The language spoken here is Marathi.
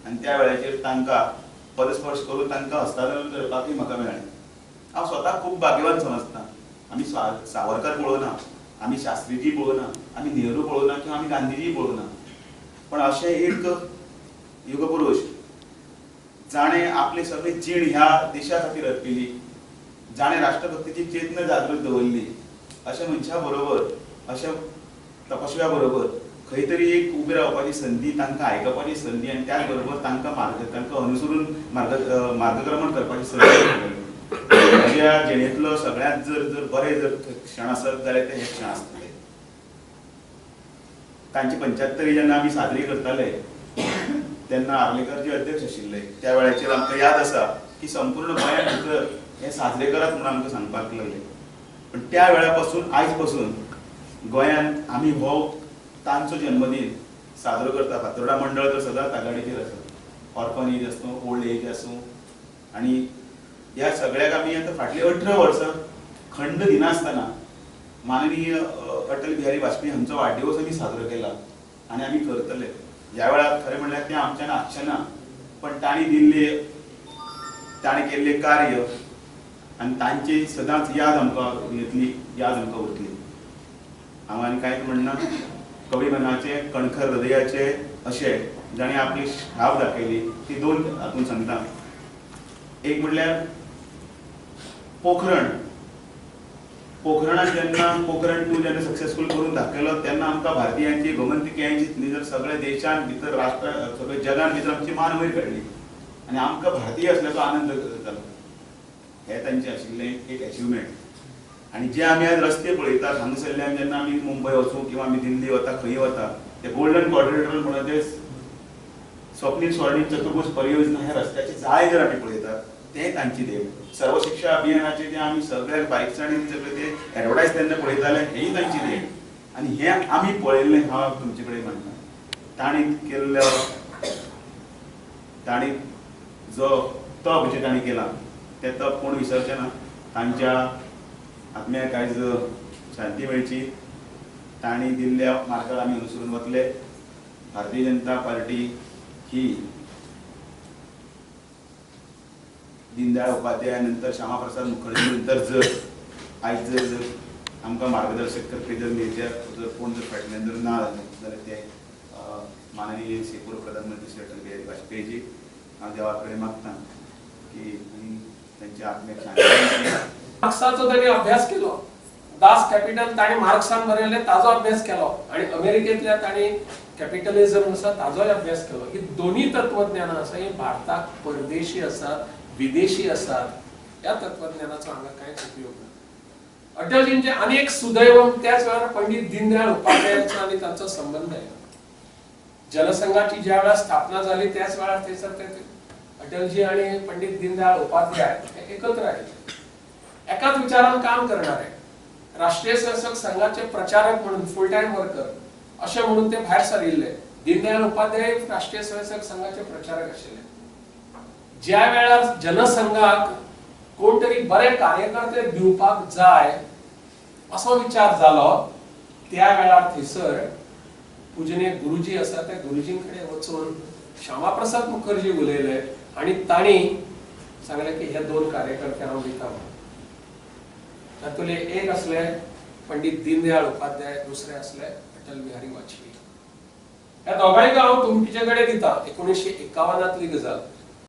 आनी त्या वेळाचेर तांकां पदस्पर्श करून तांकां हस्तांतरण करपाकूय म्हाका मेळ्ळें। हांव स्वताक खूब भाग्यवान समजता। आमी सावरकर पळोवना, आमी शास्त्रीजी पळोवना, आमी नेहरू पळोवना किंवा आमी गांधीजी पळोवना, पण अशें एक युगपुरुश जाणें आपली सगळी जीण ह्या देशा खातीर अर्पिली, जाणें राष्ट्रभक्तीची चेतना जागृत दवरली, अशा मनशा बरोबर, अशा तपस्व्या बरोबर खंय तरी एक उबी रावपाची संदी, तांकां आयकपाची संदी आनी त्याच बरोबर तांकां अनुसरून मार्गक्रमण करपाची संदी म्हज्या जिणेंतलो सगळ्यांत जर बरें क्षण आसत जाल्यार ते हे क्षण आसतले। तांची 75 जेन्ना आमी साजरी करताले तेन्ना आर्लेकरजी अध्यक्ष आशिल्ले, त्या वेळाचेर आमकां याद आसा की संपूर्ण गोंया भितर हे साजरे करात म्हणून आमकां सांगपाक लागले। पण त्या वेळा पासून आयज पासून गोंयांत आमी हो तांचो जन्मदीन साजरो करता। फातोर्डा मंडळ तर सदांच आघाडीचेर आसा, ऑर्फनेज आसूं, ओल्ड एज आसूं, आनी ह्या सगळ्याक आमी आतां फाटलीं 18 वर्सां खंड दिनासतना माननीय अटल बिहारी वाजपेयी हांचो वाडदिवस आमी साजरो केला आनी आमी करतले। ह्या वेळार खरें म्हणल्यार तें आमच्यान आसचें ना, पण ताणी केल्लें कार्य आनी तांची सदांच याद आमकां येतली, याद आमकां उरतली। हांव आनी कांयच म्हणना, कवी मनाचे कणखर हृदयाचे अशें जाणें आपली छाप दाखयली ती दोन हातूंत सांगता। एक म्हणल्यार पोखरणांत जेन्ना पोखरण 2 जेन्ना सक्सेसफूल करून दाखयलो तेन्ना आमकां भारतीयांची गोमंतकीयांची जर सगळ्या देशांत भितर राष्ट्र सगळ्या जगांत भितर आमची मान वयर काडली आनी आमकां भारतीय असल्याचो आनंद जालो। हें तांचें आशिल्लें एक अचिवमेंट। आनी जे आमी आज रस्ते पळयतात हांगासरल्यान जेन्ना आमी मुंबय वचूं किंवा आमी दिल्ली वता खंय वता, ते गोल्डन क्वाड्रिलेटरल म्हणून ते स्वप्नील स्वर्णीम चतुर्भुज परियोजना ह्या रस्त्याची जाय जर आमी पळयतात तें तांची देण। सर्व शिक्षा अभियानाचे जे आमी सगळ्या बायक्सांनी सगळे ते एडवर्टायज तेन्ना पळयताले हेय तांची देण आनी हें आमी पळयल्लें हांव तुमचे कडेन मांडटा। ताणी जो तप जे ताणी केला ते तप कोण विसरचे ना। तांच्या आत्म्याक आयज शांती मेळची, ताणी दिल्ल्या मार्गार आमी अनुसरून वतले। भारतीय जनता पार्टी ही दीनदयाळ उपाध्याय नंतर श्यामा प्रसाद मुखर्जी नंतर जर आयज जर आमकां मार्गदर्शक करपी जर नेत्याक जर कोण जर फाटल्यान जर ना जाल्यार ते माननीय पूर्व प्रधानमंत्री श्री अटल बिहारी वाजपेयीजी। हांव देवा कडेन मागतां की तांच्या आत्म्याक शांती। मार्क्साचो ताणें अभ्यास केलो, दास कॅपिटल ताणें मार्क्सान बरयल्लें ताजो अभ्यास केलो आनी अमेरिकेंतल्या ताणें कॅपिटलिझम आसा ताजोय अभ्यास केलो। ही दोन्ही तत्वज्ञानां आसा ही भारताक परदेशी आसात, विदेशी आसात, ह्या तत्वज्ञानाचो हांगा कांयच उपयोग ना। अटलजींचे अनेक सुदैव त्याच वेळार पंडित दीनदयाळ उपाध्यायाचो आनी तांचो संबंध आहे। जनसंघाची ज्या वेळार स्थापना जाली त्याच वेळार थंयसर ते अटलजी आणि पंडित दीनदयाळ उपाध्याय एकत्र आयिल्ले, एकाच विचारान काम करणारे, राष्ट्रीय स्वयंसेवक संघाचे प्रचारक म्हणून फुल टाइम वर्कर अशें म्हणून ते भायर सरिल्ले। दीनदयाळ उपाध्याय राष्ट्रीय स्वयंसेवक संघाचे प्रचारक आशिल्ले। ज्या वेळार जनसंघाक कोण तरी बरे कार्यकर्ते दिवपाक जाय असो विचार जालो त्या वेळार थंयसर पूजनीय गुरुजी आसा त्या गुरुजींकडे वचून श्यामा प्रसाद मुखर्जी उलयले आनी तांणी सांगलें की हे 2 कार्यकर्त्यांक हांव दिता म्हणून। तातूंतले एक असले पंडित दीनदयाळ उपाध्याय, दुसरे असले अटल बिहारी वाजपेयी। ह्या दोगांयक हांव तुमचे कडेन दिता। 1951तली गजाल।